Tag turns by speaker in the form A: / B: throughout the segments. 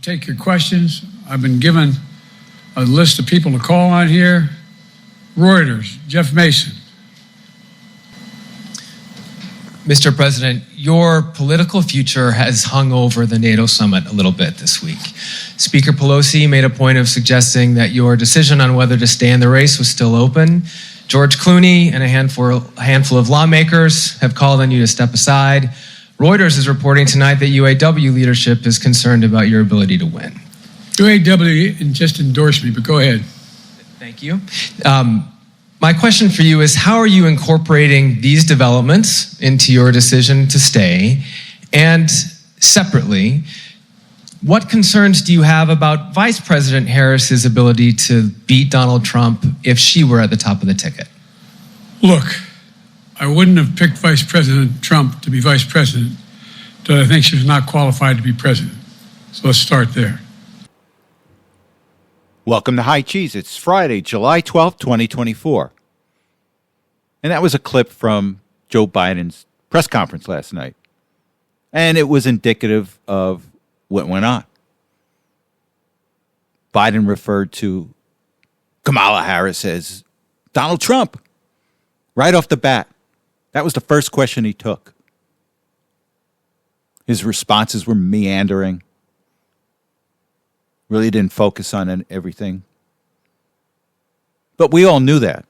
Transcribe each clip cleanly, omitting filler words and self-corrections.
A: take your questions. I've been given a list of people to call on here. Reuters, Jeff Mason.
B: Mr. President, your political future has hung over the NATO summit a little bit this week. Speaker Pelosi made a point of suggesting that your decision on whether to stay in the race was still open. George Clooney and a handful of lawmakers have called on you to step aside. Reuters is reporting tonight that UAW leadership is concerned about your ability to win.
A: UAW just endorsed me, but go ahead.
B: Thank you. My question for you is, how are you incorporating these developments into your decision to stay? And separately, what concerns do you have about Vice President Harris's ability to beat Donald Trump if she were at the top of the ticket?
A: Look, I wouldn't have picked Vice President Trump to be vice president, but I think she was not qualified to be president. So let's start there.
C: Welcome to High Cheese. It's Friday, July 12th, 2024. And that was a clip from Joe Biden's press conference last night. And it was indicative of what went on. Biden referred to Kamala Harris as Donald Trump right off the bat. That was the first question he took. His responses were meandering. Really didn't focus on everything. But we all knew that.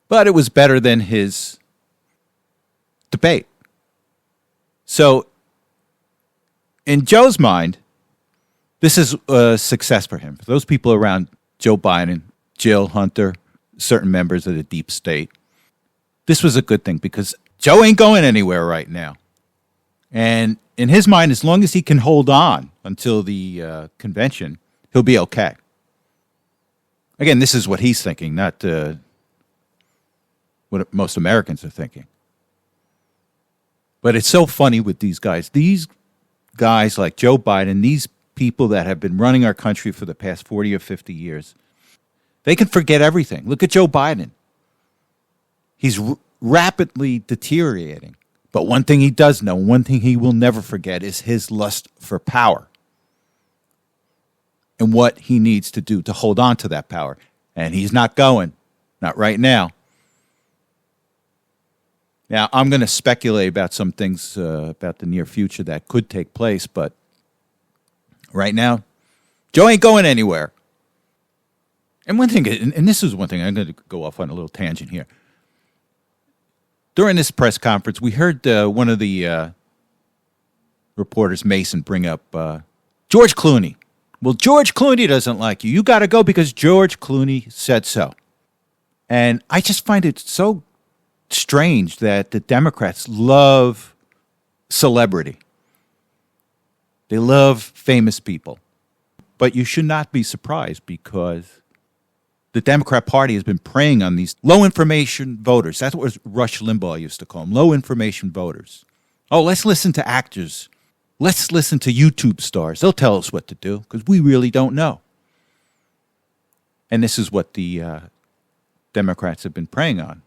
C: But it was better than his debate. So, in Joe's mind, this is a success for him. For those people around Joe Biden, Jill, Hunter, certain members of the deep state, this was a good thing because Joe ain't going anywhere right now. And in his mind, as long as he can hold on until the convention, he'll be okay. Again, this is what he's thinking, not what most Americans are thinking. But it's so funny with these guys. These guys like Joe Biden, these people that have been running our country for the past 40 or 50 years, they can forget everything. Look at Joe Biden. He's rapidly deteriorating. But one thing he does know, one thing he will never forget is his lust for power and what he needs to do to hold on to that power. And he's not going, not right now. Now, I'm going to speculate about some things about the near future that could take place, but right now, Joe ain't going anywhere. And one thing, and this is one thing, I'm going to go off on a little tangent here. During this press conference, we heard one of the reporters, Mason, bring up George Clooney. Well, George Clooney doesn't like you. You got to go because George Clooney said so. And I just find it so strange that the Democrats love celebrity. They love famous people. But you should not be surprised because the Democrat Party has been preying on these low-information voters. That's what Rush Limbaugh used to call them, low-information voters. Oh, let's listen to actors. Let's listen to YouTube stars. They'll tell us what to do because we really don't know. And this is what the Democrats have been preying on.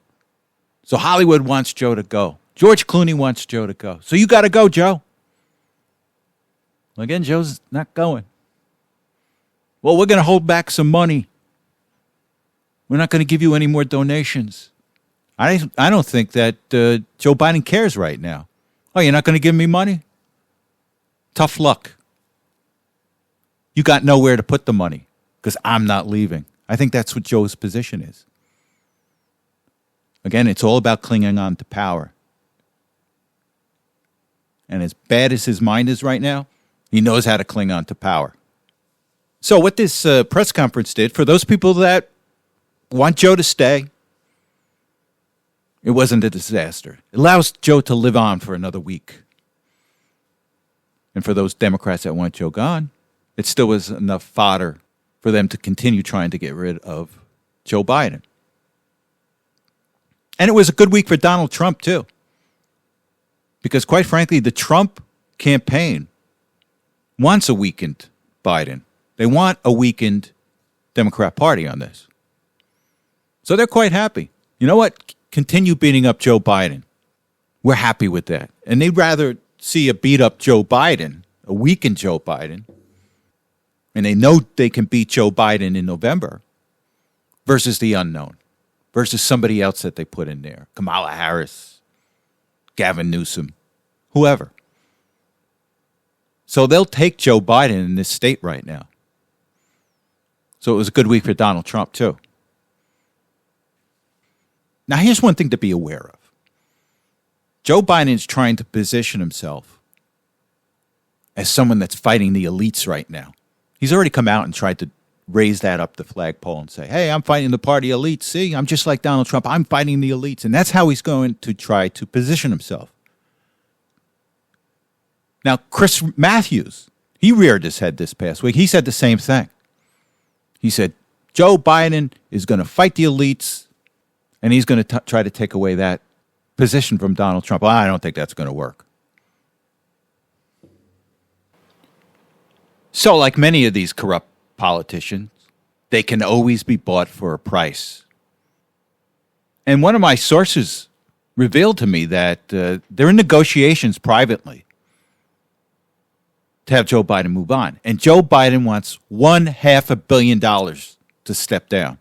C: So Hollywood wants Joe to go. George Clooney wants Joe to go. So you got to go, Joe. Well, again, Joe's not going. Well, we're going to hold back some money. We're not going to give you any more donations. I don't think that Joe Biden cares right now. Oh, you're not going to give me money? Tough luck. You got nowhere to put the money because I'm not leaving. I think that's what Joe's position is. Again, it's all about clinging on to power. And as bad as his mind is right now, he knows how to cling on to power. So what this press conference did, for those people that want Joe to stay, it wasn't a disaster. It allows Joe to live on for another week. And for those Democrats that want Joe gone, it still was enough fodder for them to continue trying to get rid of Joe Biden. And it was a good week for Donald Trump, too. Because quite frankly, the Trump campaign wants a weakened Biden. They want a weakened Democrat Party on this. So they're quite happy. You know what? Continue beating up Joe Biden. We're happy with that. And they'd rather see a beat up Joe Biden, a weakened Joe Biden, And they know they can beat Joe Biden in November versus the unknown, versus somebody else that they put in there. Kamala Harris, Gavin Newsom, whoever. So they'll take Joe Biden in this state right now. So it was a good week for Donald Trump, too. Now, here's one thing to be aware of. Joe Biden is trying to position himself as someone that's fighting the elites right now. He's already come out and tried to raise that up the flagpole and say, hey, I'm fighting the party elites. See, I'm just like Donald Trump. I'm fighting the elites. And that's how he's going to try to position himself. Now, Chris Matthews, he reared his head this past week. He said the same thing. He said, Joe Biden is going to fight the elites, and he's going to try to take away that position from Donald Trump. Well, I don't think that's going to work. So, like many of these corrupt politicians, they can always be bought for a price. And one of my sources revealed to me that they're in negotiations privately to have Joe Biden move on. And Joe Biden wants $500 million to step down.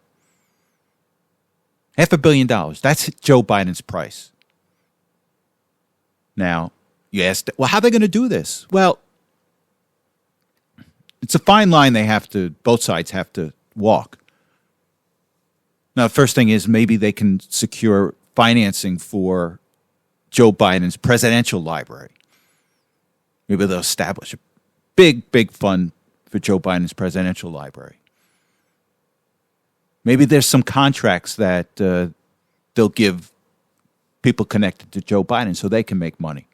C: $500 million. That's Joe Biden's price. Now, you asked, well, how are they going to do this? Well, it's a fine line both sides have to walk. Now, the first thing is maybe they can secure financing for Joe Biden's presidential library. Maybe they'll establish a big fund for Joe Biden's presidential library. Maybe there's some contracts that they'll give people connected to Joe Biden so they can make money.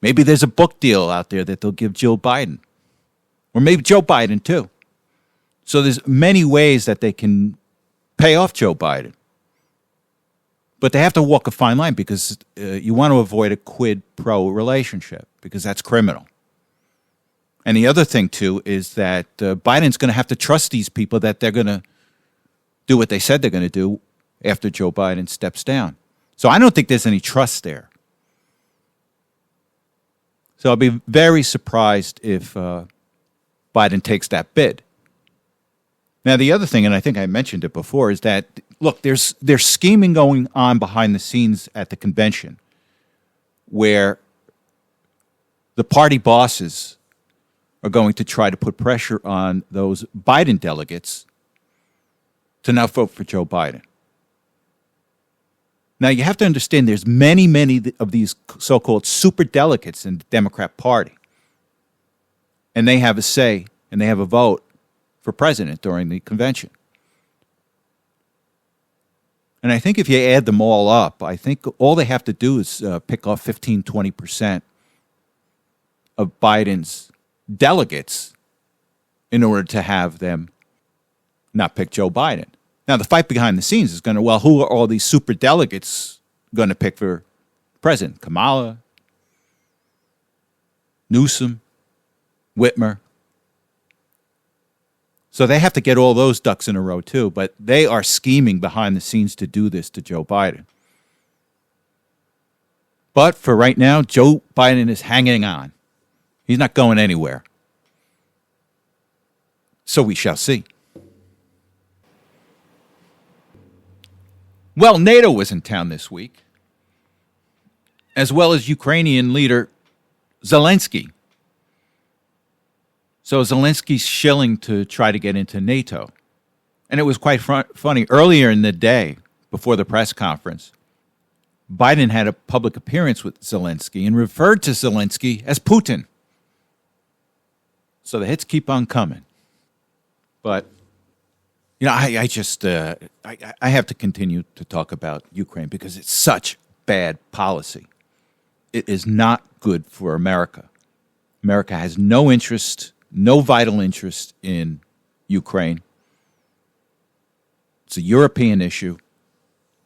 C: Maybe there's a book deal out there that they'll give Jill Biden. Or maybe Joe Biden, too. So there's many ways that they can pay off Joe Biden. But they have to walk a fine line because you want to avoid a quid pro relationship because that's criminal. And the other thing, too, is that Biden's going to have to trust these people that they're going to do what they said they're going to do after Joe Biden steps down. So I don't think there's any trust there. So I'll be very surprised if Biden takes that bid. Now, the other thing, and I think I mentioned it before, is that, look, there's scheming going on behind the scenes at the convention where the party bosses are going to try to put pressure on those Biden delegates to now vote for Joe Biden. Now, you have to understand there's many of these so-called super delegates in the Democrat Party. And they have a say and they have a vote for president during the convention. And I think if you add them all up, I think all they have to do is pick off 15-20% of Biden's delegates in order to have them not pick Joe Biden. Now, the fight behind the scenes is going to, well, who are all these super delegates going to pick for president? Kamala, Newsom, Whitmer. So they have to get all those ducks in a row, too. But they are scheming behind the scenes to do this to Joe Biden. But for right now, Joe Biden is hanging on. He's not going anywhere. So we shall see. Well, NATO was in town this week, as well as Ukrainian leader Zelensky. So Zelensky's shilling to try to get into NATO. And it was quite funny. Earlier in the day, before the press conference, Biden had a public appearance with Zelensky and referred to Zelensky as Putin. So the hits keep on coming. But, you know, I have to continue to talk about Ukraine because it's such bad policy. It is not good for America. America has no interest, no vital interest in Ukraine. It's a European issue.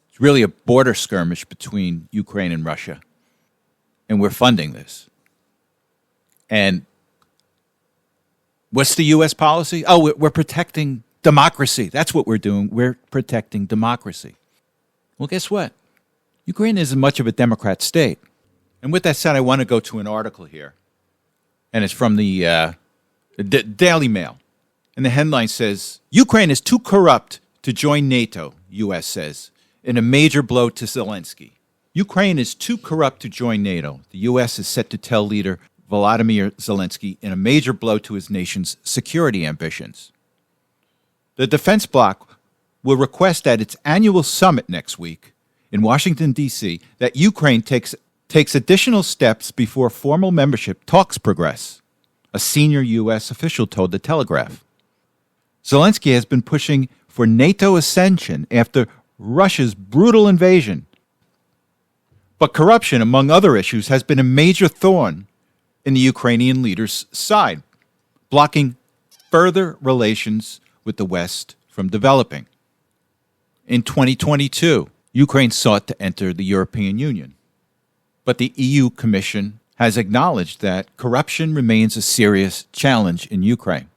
C: It's really a border skirmish between Ukraine and Russia. And we're funding this. And what's the U.S. policy? Oh, we're protecting democracy. That's what we're doing. We're protecting democracy. Well, guess what? Ukraine isn't much of a Democrat state. And with that said, I want to go to an article here. And it's from the the Daily Mail. And the headline says, Ukraine is too corrupt to join NATO, U.S. says, in a major blow to Zelensky. Ukraine is too corrupt to join NATO. The U.S. is set to tell leader Volodymyr Zelensky in a major blow to his nation's security ambitions. The defense bloc will request at its annual summit next week in Washington, D.C., that Ukraine takes additional steps before formal membership talks progress, a senior U.S. official told The Telegraph. Zelensky has been pushing for NATO ascension after Russia's brutal invasion. But corruption, among other issues, has been a major thorn in the Ukrainian leader's side, blocking further relations with the West from developing. In 2022, Ukraine sought to enter the European Union. But the EU Commission has acknowledged that corruption remains a serious challenge in Ukraine.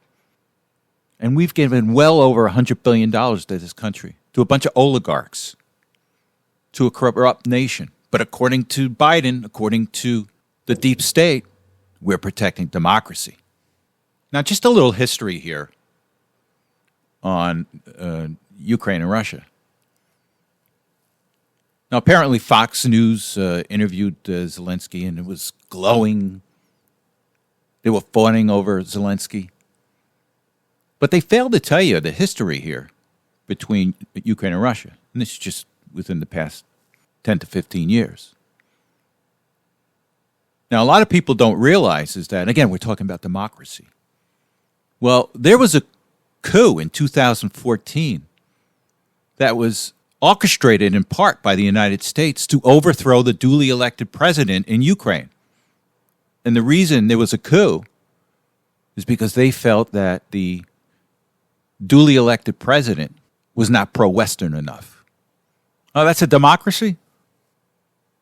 C: And we've given well over $100 billion to this country, to a bunch of oligarchs, to a corrupt nation. But according to Biden, according to the deep state, we're protecting democracy. Now, just a little history here on Ukraine and Russia. Now, apparently Fox News interviewed Zelensky, and it was glowing. They were fawning over Zelensky. But they failed to tell you the history here between Ukraine and Russia. And this is just within the past 10 to 15 years. Now, a lot of people don't realize is that, again, we're talking about democracy. Well, there was a coup in 2014 that was orchestrated in part by the United States to overthrow the duly elected president in Ukraine. And the reason there was a coup is because they felt that the duly elected president was not pro-Western enough. Oh, that's a democracy?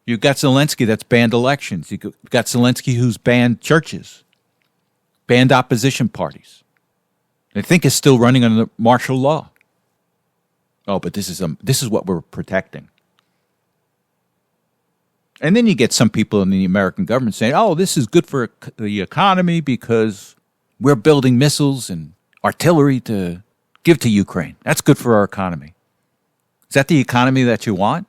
C: You've got Zelensky that's banned elections. You've got Zelensky who's banned churches, banned opposition parties. I think is still running under martial law. Oh, but this is what we're protecting. And then you get some people in the American government saying, oh, this is good for the economy because we're building missiles and artillery to give to Ukraine. That's good for our economy. Is that the economy that you want?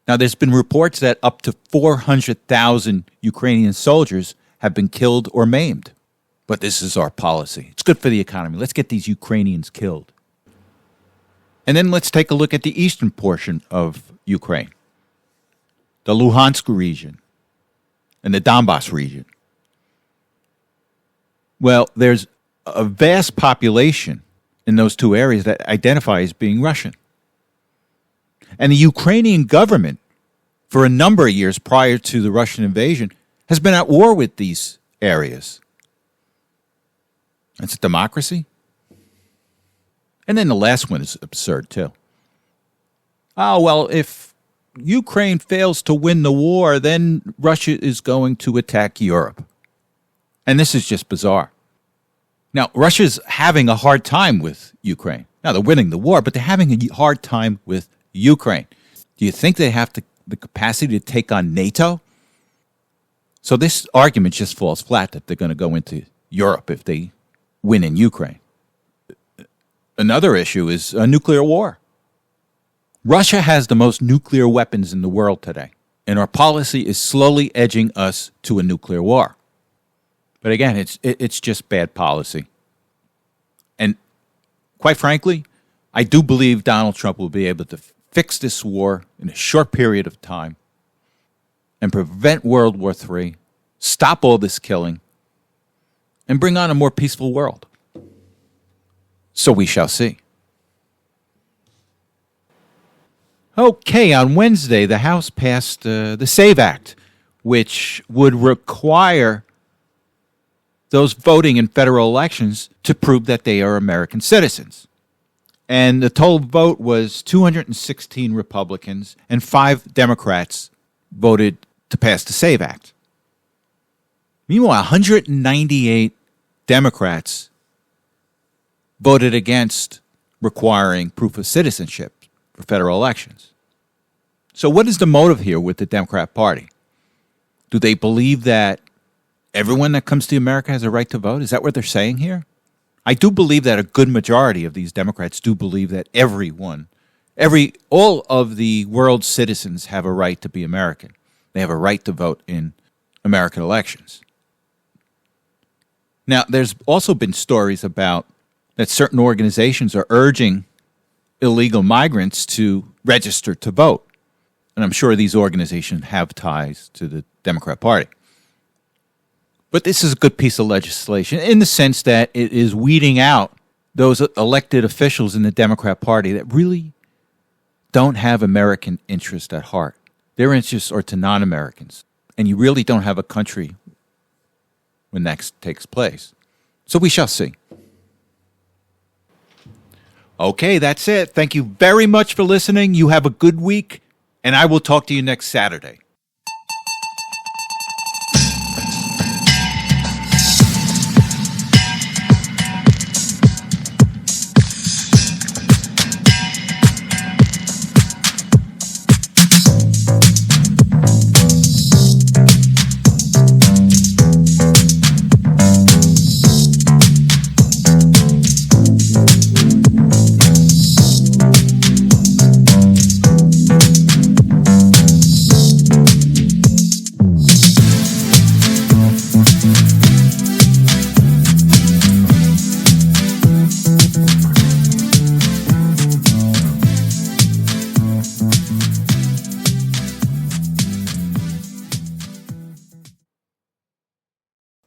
C: Now, there's been reports that up to 400,000 Ukrainian soldiers have been killed or maimed. But this is our policy. It's good for the economy. Let's get these Ukrainians killed. And then let's take a look at the eastern portion of Ukraine, the Luhansk region and the Donbass region. Well, there's a vast population in those two areas that identify as being Russian. And the Ukrainian government, for a number of years prior to the Russian invasion, has been at war with these areas. It's a democracy. And then the last one is absurd, too. Oh, well, if Ukraine fails to win the war, then Russia is going to attack Europe. And this is just bizarre. Now, Russia's having a hard time with Ukraine. Now, they're winning the war, but they're having a hard time with Ukraine. Do you think they have the capacity to take on NATO? So this argument just falls flat that they're going to go into Europe if they win in Ukraine. Another issue is a nuclear war. Russia has the most nuclear weapons in the world today, and our policy is slowly edging us to a nuclear war. But again, it's just bad policy. And quite frankly, I do believe Donald Trump will be able to fix this war in a short period of time and prevent World War III, stop all this killing, and bring on a more peaceful world. So we shall see. Okay, on Wednesday, the House passed the SAVE Act, which would require those voting in federal elections to prove that they are American citizens. And the total vote was 216 Republicans and 5 Democrats voted to pass the SAVE Act. Meanwhile, 198 Democrats voted against requiring proof of citizenship for federal elections. So what is the motive here with the Democrat Party? Do they believe that everyone that comes to America has a right to vote? Is that what they're saying here? I do believe that a good majority of these Democrats do believe that all of the world's citizens have a right to be American. They have a right to vote in American elections. Now, there's also been stories about that certain organizations are urging illegal migrants to register to vote. And I'm sure these organizations have ties to the Democrat Party. But this is a good piece of legislation in the sense that it is weeding out those elected officials in the Democrat Party that really don't have American interest at heart. Their interests are to non-Americans. And you really don't have a country when that takes place. So we shall see. Okay, that's it. Thank you very much for listening. You have a good week, and I will talk to you next Saturday.